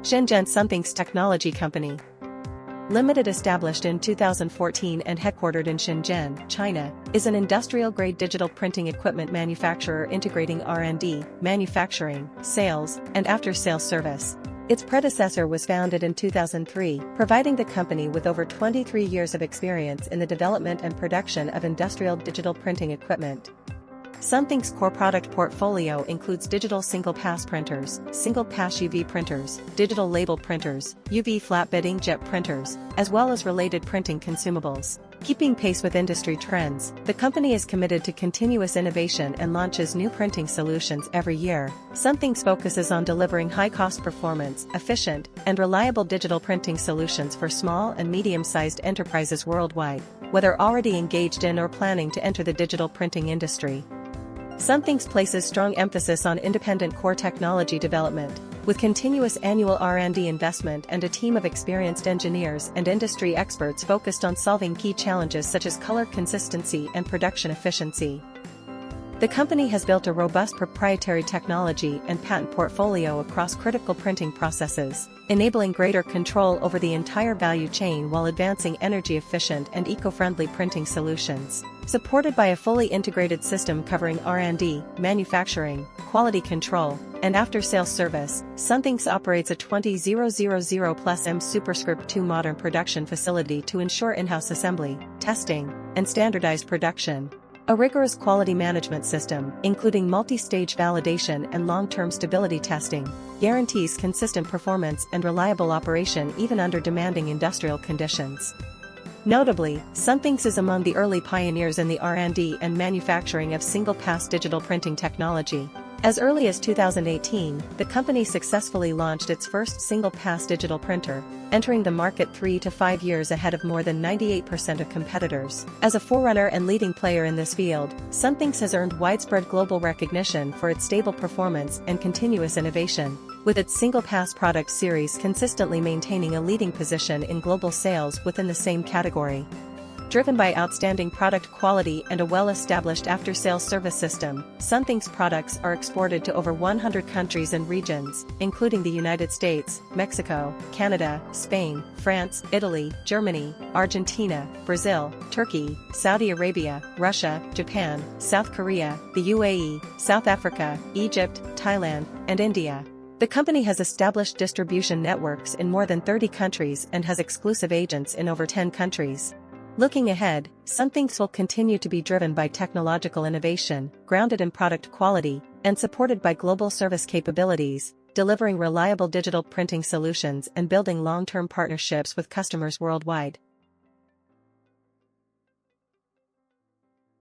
Shenzhen Sunthinks Technology Company Limited, established in 2014 and headquartered in Shenzhen, China, is an industrial-grade digital printing equipment manufacturer integrating R&D, manufacturing, sales, and after-sales service. Its predecessor was founded in 2003, providing the company with over 23 years of experience in the development and production of industrial digital printing equipment. Sunthinks' core product portfolio includes digital single-pass printers, single-pass UV printers, digital label printers, UV flatbed inkjet printers, as well as related printing consumables. Keeping pace with industry trends, the company is committed to continuous innovation and launches new printing solutions every year. Sunthinks focuses on delivering high-cost performance, efficient, and reliable digital printing solutions for small and medium-sized enterprises worldwide, whether already engaged in or planning to enter the digital printing industry. Sunthinks places strong emphasis on independent core technology development, with continuous annual R&D investment and a team of experienced engineers and industry experts focused on solving key challenges such as color consistency and production efficiency. The company has built a robust proprietary technology and patent portfolio across critical printing processes, enabling greater control over the entire value chain while advancing energy-efficient and eco-friendly printing solutions. Supported by a fully integrated system covering R&D, manufacturing, quality control, and after-sales service, Sunthinks operates a 20000+M superscript 2 modern production facility to ensure in-house assembly, testing, and standardized production. A rigorous quality management system, including multi-stage validation and long-term stability testing, guarantees consistent performance and reliable operation even under demanding industrial conditions. Notably, Sunthinks is among the early pioneers in the R&D and manufacturing of single-pass digital printing technology. As early as 2018, the company successfully launched its first single-pass digital printer, entering the market 3 to 5 years ahead of more than 98% of competitors. As a forerunner and leading player in this field, Sunthinks has earned widespread global recognition for its stable performance and continuous innovation, with its single-pass product series consistently maintaining a leading position in global sales within the same category. Driven by outstanding product quality and a well-established after-sales service system, Sunthinks products are exported to over 100 countries and regions, including the United States, Mexico, Canada, Spain, France, Italy, Germany, Argentina, Brazil, Turkey, Saudi Arabia, Russia, Japan, South Korea, the UAE, South Africa, Egypt, Thailand, and India. The company has established distribution networks in more than 30 countries and has exclusive agents in over 10 countries. Looking ahead, Sunthinks will continue to be driven by technological innovation, grounded in product quality, and supported by global service capabilities, delivering reliable digital printing solutions and building long-term partnerships with customers worldwide.